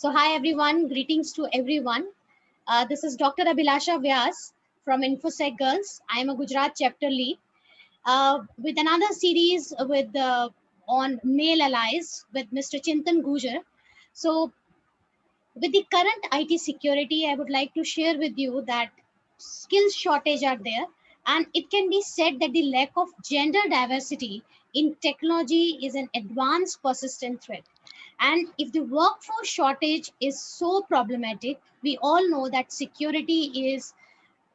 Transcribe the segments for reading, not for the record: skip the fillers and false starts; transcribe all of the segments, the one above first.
So hi everyone, greetings to everyone. This is Dr. Abhilasha Vyas from InfosecDiversity Girls. I am a Gujarat chapter lead with another series with on male allies with Mr. Chintan Gurjar. So with the current IT security, I would like to share with you that skills shortage are there, and it can be said that the lack of gender diversity in technology is an advanced persistent threat. And if the workforce shortage is so problematic, we all know that security is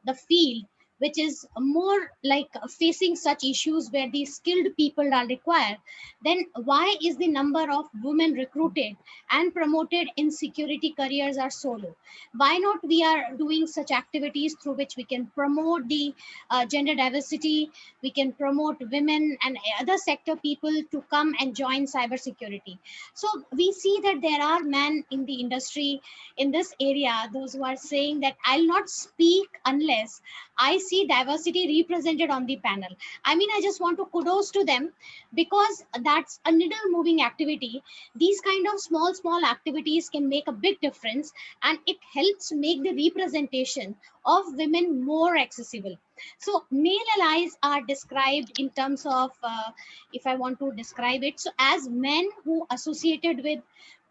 the field which is more like facing such issues where the skilled people are required, then why is the number of women recruited and promoted in security careers are so low? Why not we are doing such activities through which we can promote the gender diversity, we can promote women and other sector people to come and join cybersecurity. So we see that there are men in the industry in this area, those who are saying that I'll not speak unless I see diversity represented on the panel. I mean, I just want to kudos to them because that's a needle moving activity. These kind of small activities can make a big difference, and it helps make the representation of women more accessible. So male allies are described in terms of, if I want to describe it, so as men who associated with,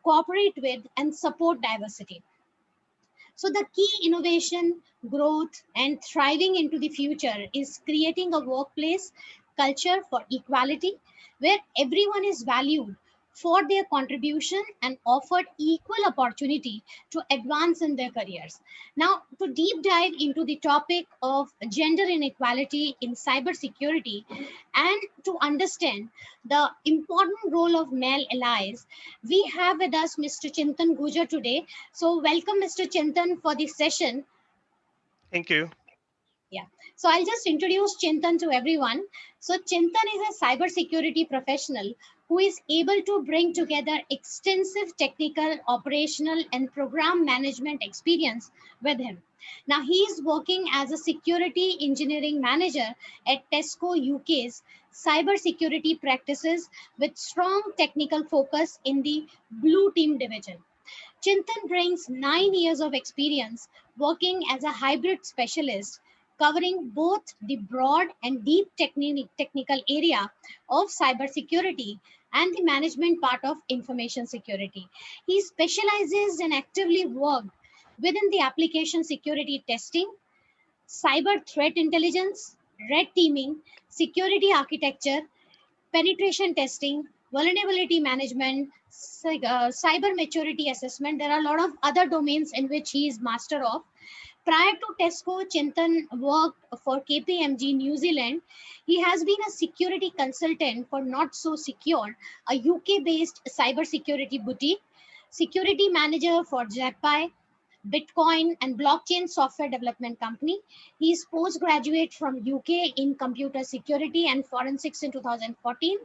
cooperate with, and support diversity. So the key innovation, growth, and thriving into the future is creating a workplace culture for equality where everyone is valued for their contribution and offered equal opportunity to advance in their careers. Now, to deep dive into the topic of gender inequality in cybersecurity and to understand the important role of male allies, we have with us Mr. Chintan Gurjar today. So welcome, Mr. Chintan, for this session. Thank you. Yeah. So I'll just introduce Chintan to everyone. So Chintan is a cybersecurity professional who is able to bring together extensive technical, operational, and program management experience with him. Now he is working as a security engineering manager at Tesco UK's cybersecurity practices with strong technical focus in the blue team division. Chintan brings 9 years of experience working as a hybrid specialist, covering both the broad and deep technical area of cybersecurity and the management part of information security. He specializes and actively worked within the application security testing, cyber threat intelligence, red teaming, security architecture, penetration testing, vulnerability management, cyber maturity assessment. There are a lot of other domains in which he is master of. Prior to Tesco, Chintan worked for KPMG New Zealand. He has been a security consultant for Not So Secure, a UK-based cybersecurity boutique, security manager for Zappy, Bitcoin and blockchain software development company. He is postgraduate from UK in computer security and forensics in 2014.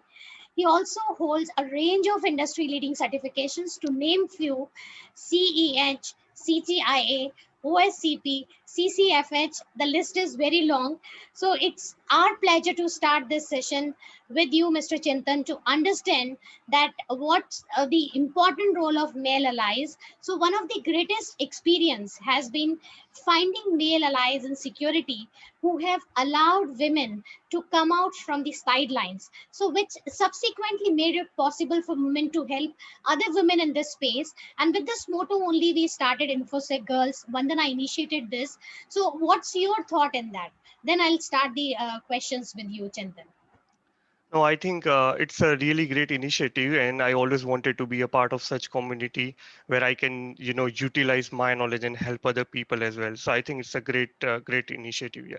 He also holds a range of industry leading certifications to name few: CEH, CTIA, OSCP, CCFH. The list is very long. So it's our pleasure to start this session with you, Mr. Chintan, to understand that what's the important role of male allies. So one of the greatest experience has been finding male allies in security who have allowed women to come out from the sidelines, so which subsequently made it possible for women to help other women in this space. And with this motto only we started InfoSec Girls. Vandana initiated this. So what's your thought in that? Then I'll start the questions with you, Chintan. No, I think it's a really great initiative, and I always wanted to be a part of such community where I can, utilize my knowledge and help other people as well. So I think it's a great initiative. Yeah.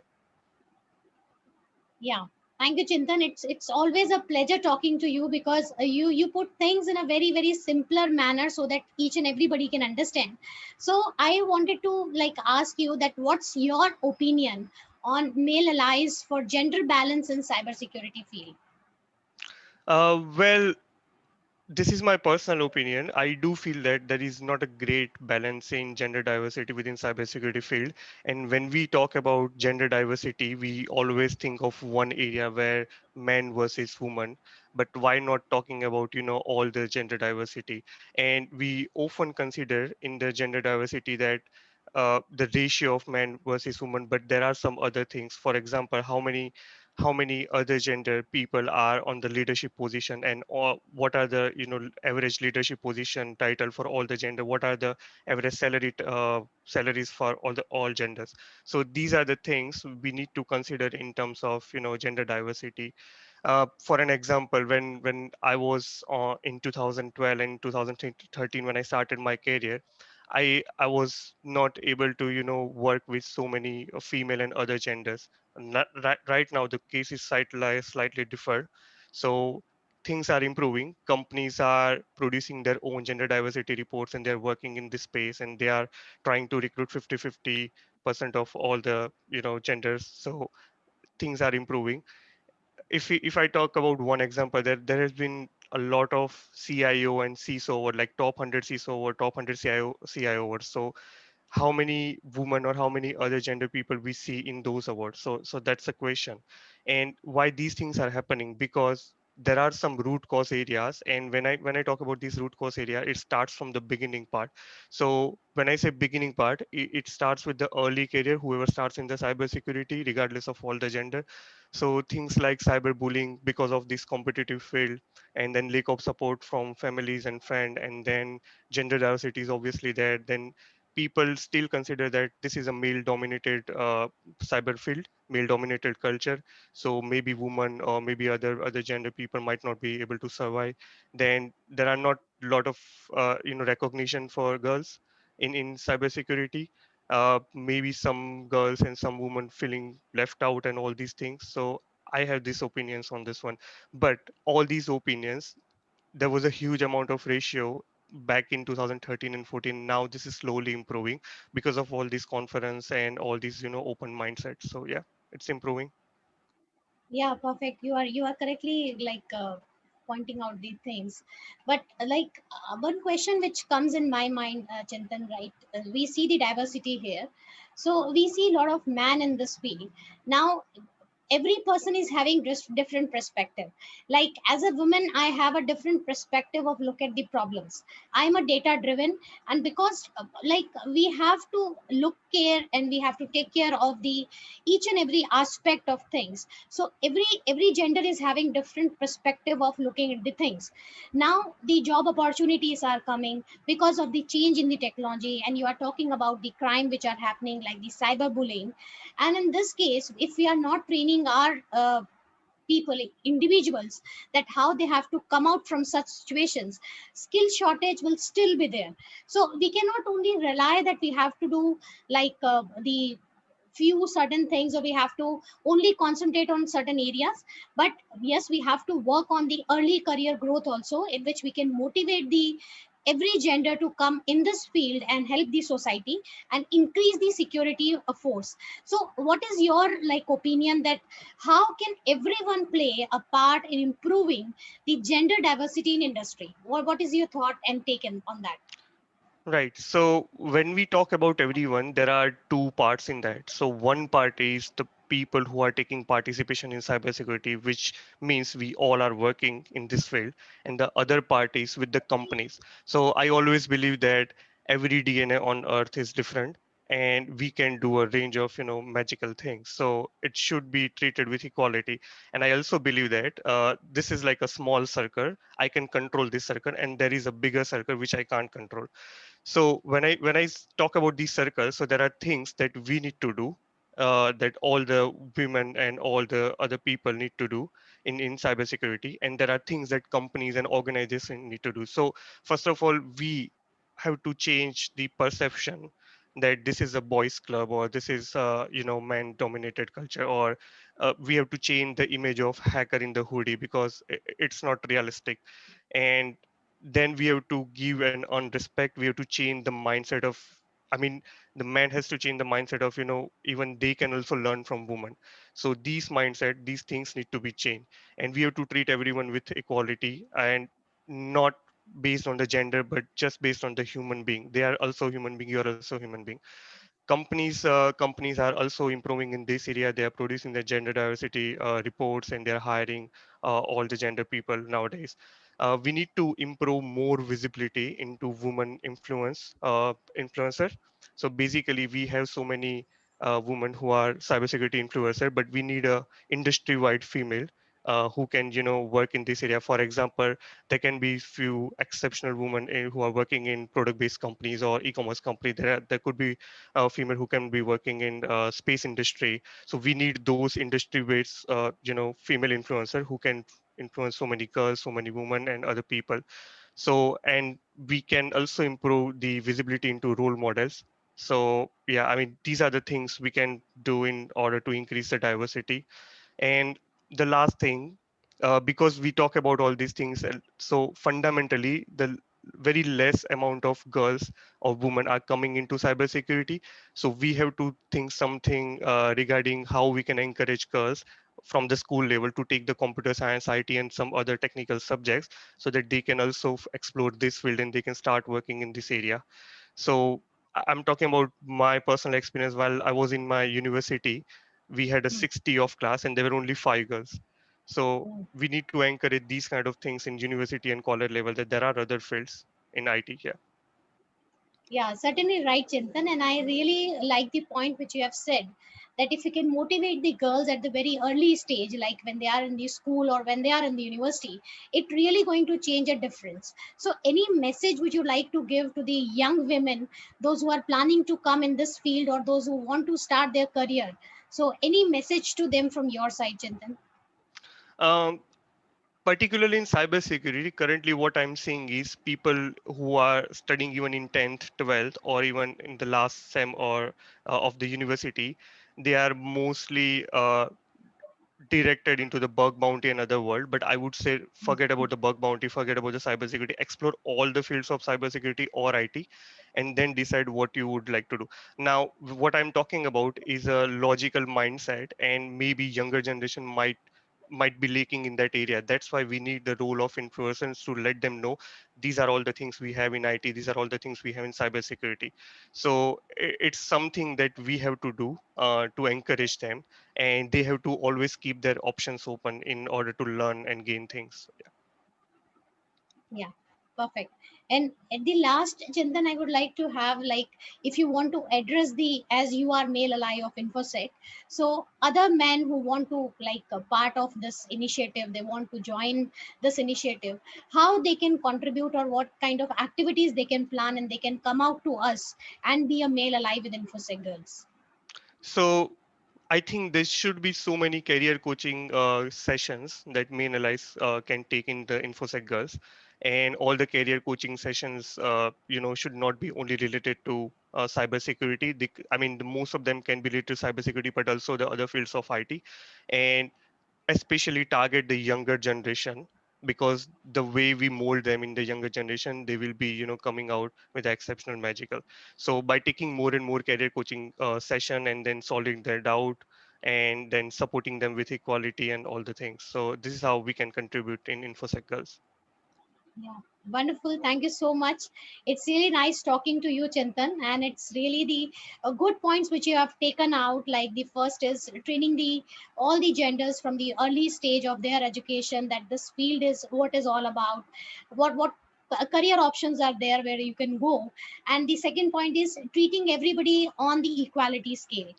Yeah, thank you, Chintan. It's always a pleasure talking to you because you put things in a very simpler manner so that each and everybody can understand. So I wanted to like ask you that what's your opinion on male allies for gender balance in cybersecurity field? Well, this is my personal opinion. I do feel that there is not a great balance in gender diversity within cybersecurity field. And when we talk about gender diversity, we always think of one area where men versus women. but why not talking about all the gender diversity? And we often consider in the gender diversity that the ratio of men versus women, but there are some other things. For example, how many other gender people are on the leadership position, and or what are the average leadership position title for all the gender, what are the average salaries for all genders. So these are the things we need to consider in terms of gender diversity. For an example, when I was in 2012 and 2013, when I started my career, I was not able to work with so many female and other genders. Not, right now the case is slightly different. So things are improving. Companies are producing their own gender diversity reports, and they're working in this space, and they are trying to recruit 50-50% of all the genders. So things are improving. If I talk about one example, there has been a lot of CIO and CISO, or like top 100 CISO or top 100 CIO awards. So how many women or how many other gender people we see in those awards? So that's a question. And why these things are happening? Because there are some root cause areas, and when I talk about this root cause area, it starts from the beginning part. So when I say beginning part, it starts with the early career, whoever starts in the cybersecurity, regardless of all the gender. So things like cyberbullying because of this competitive field, and then lack of support from families and friends, and then gender diversity is obviously there. Then people still consider that this is a male dominated cyber field, male dominated culture. So maybe women or maybe other gender people might not be able to survive. Then there are not a lot of recognition for girls in cybersecurity. Maybe some girls and some women feeling left out and all these things. So I have these opinions on this one. But all these opinions, there was a huge amount of ratio back in 2013 and 14. Now this is slowly improving because of all these conference and all these open mindsets. So yeah, it's improving. Yeah, perfect. You are correctly like pointing out these things. But like one question which comes in my mind, Chintan, right? We see the diversity here, so we see a lot of man in this field. Now every person is having just different perspective. Like as a woman, I have a different perspective of look at the problems. I'm a data driven, and because like we have to look care and we have to take care of the each and every aspect of things. So every gender is having different perspective of looking at the things. Now the job opportunities are coming because of the change in the technology, and you are talking about the crime which are happening like the cyberbullying. And in this case, if we are not training our people, individuals, that how they have to come out from such situations, skill shortage will still be there. So we cannot only rely that we have to do like the few certain things, or we have to only concentrate on certain areas. But yes, we have to work on the early career growth also, in which we can motivate the every gender to come in this field and help the society and increase the security of force. So what is your like opinion that how can everyone play a part in improving the gender diversity in industry? What is your thought and take on that? Right. So when we talk about everyone, there are two parts in that. So one part is the people who are taking participation in cybersecurity, which means we all are working in this field. And the other part is with the companies. So I always believe that every DNA on earth is different, and we can do a range of magical things. So it should be treated with equality. And I also believe that this is like a small circle. I can control this circle, and there is a bigger circle which I can't control. So when I talk about these circles, so there are things that we need to do, that all the women and all the other people need to do in cybersecurity, and there are things that companies and organizations need to do. So first of all, we have to change the perception that this is a boys club, or this is man dominated culture, or we have to change the image of hacker in the hoodie, because it's not realistic. And then we have to give an on respect. We have to change the mindset of, I mean, the man has to change the mindset of even they can also learn from women. So these mindset, these things need to be changed, and we have to treat everyone with equality, and not based on the gender, but just based on the human being. They are also human being, you are also human being. Companies are also improving in this area. They are producing the gender diversity reports, and they are hiring all the gender people nowadays. We need to improve more visibility into women influencer. So basically, we have so many women who are cybersecurity influencer, but we need a industry-wide female who can work in this area. For example, there can be few exceptional women who are working in product-based companies or e-commerce company. There could be a female who can be working in space industry. So we need those industry-based female influencer who can influence so many girls, so many women, and other people. So, and we can also improve the visibility into role models. So yeah, I mean, these are the things we can do in order to increase the diversity. And the last thing, because we talk about all these things, and so fundamentally, the very less amount of girls or women are coming into cybersecurity. So we have to think something regarding how we can encourage girls from the school level to take the computer science, IT, and some other technical subjects, so that they can also explore this field and they can start working in this area. So I'm talking about my personal experience. While I was in my university, we had a Hmm. 60 of class and there were only 5 girls. So Hmm. we need to encourage these kind of things in university and college level, that there are other fields in IT here. Yeah, certainly right, Chintan. And I really like the point which you have said, that if you can motivate the girls at the very early stage, like when they are in the school or when they are in the university, it really going to change a difference. So, any message would you like to give to the young women, those who are planning to come in this field or those who want to start their career? So, any message to them from your side, Chintan? Um, Particularly in cybersecurity, currently what I'm seeing is people who are studying even in 10th, 12th, or even in the last sem or of the university, they are mostly directed into the bug bounty and other world. But I would say forget about the bug bounty, forget about the cybersecurity, explore all the fields of cybersecurity or IT, and then decide what you would like to do. Now what I'm talking about is a logical mindset, and maybe younger generation might be lacking in that area. That's why we need the role of influencers to let them know these are all the things we have in IT, these are all the things we have in cybersecurity. So it's something that we have to do to encourage them, and they have to always keep their options open in order to learn and gain things. Yeah, perfect. And at the last, Chintan, I would like to have, like, if you want to address the, as you are male ally of InfoSec, so other men who want to, like, a part of this initiative, they want to join this initiative, how they can contribute or what kind of activities they can plan and they can come out to us and be a male ally with InfoSec girls. So I think there should be so many career coaching sessions that me and Elise can take in the InfoSec girls, and all the career coaching sessions, should not be only related to cybersecurity. I mean, most of them can be related to cybersecurity, but also the other fields of IT, and especially target the younger generation, because the way we mold them in the younger generation, they will be coming out with exceptional magical. So by taking more and more career coaching session, and then solving their doubt, and then supporting them with equality and all the things, so this is how we can contribute in infosec girls. Yeah, wonderful. Thank you so much. It's really nice talking to you, Chintan. And it's really the good points which you have taken out. Like the first is training the all the genders from the early stage of their education, that this field is what is all about. What career options are there where you can go. And the second point is treating everybody on the equality scale.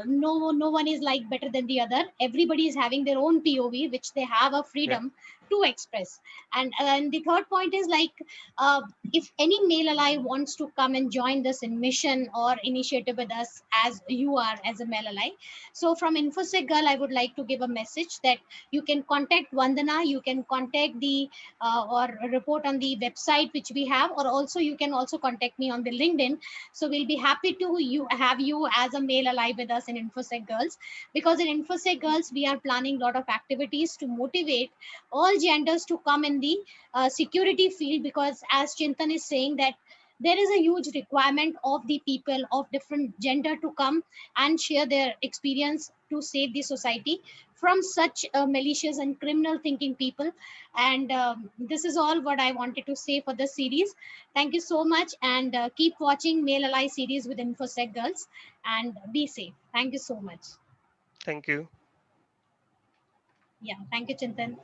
No one is like better than the other. Everybody is having their own POV, which they have a Yeah. freedom to express. And the third point is like, uh, if any male ally wants to come and join this in mission or initiative with us, as you are as a male ally, so from infosec girl I would like to give a message that you can contact Vandana, you can contact the or report on the website which we have, or also you can also contact me on the LinkedIn. So we'll be happy to you have you as a male ally with us in infosec girls, because in infosec girls we are planning a lot of activities to motivate all genders to come in the security field, because as Chintan is saying that there is a huge requirement of the people of different gender to come and share their experience to save the society from such malicious and criminal thinking people. And this is all what I wanted to say for the series. Thank you so much, and keep watching Male Ally series with InfoSec Girls, and be safe. Thank you so much. Thank you. Yeah, thank you, Chintan.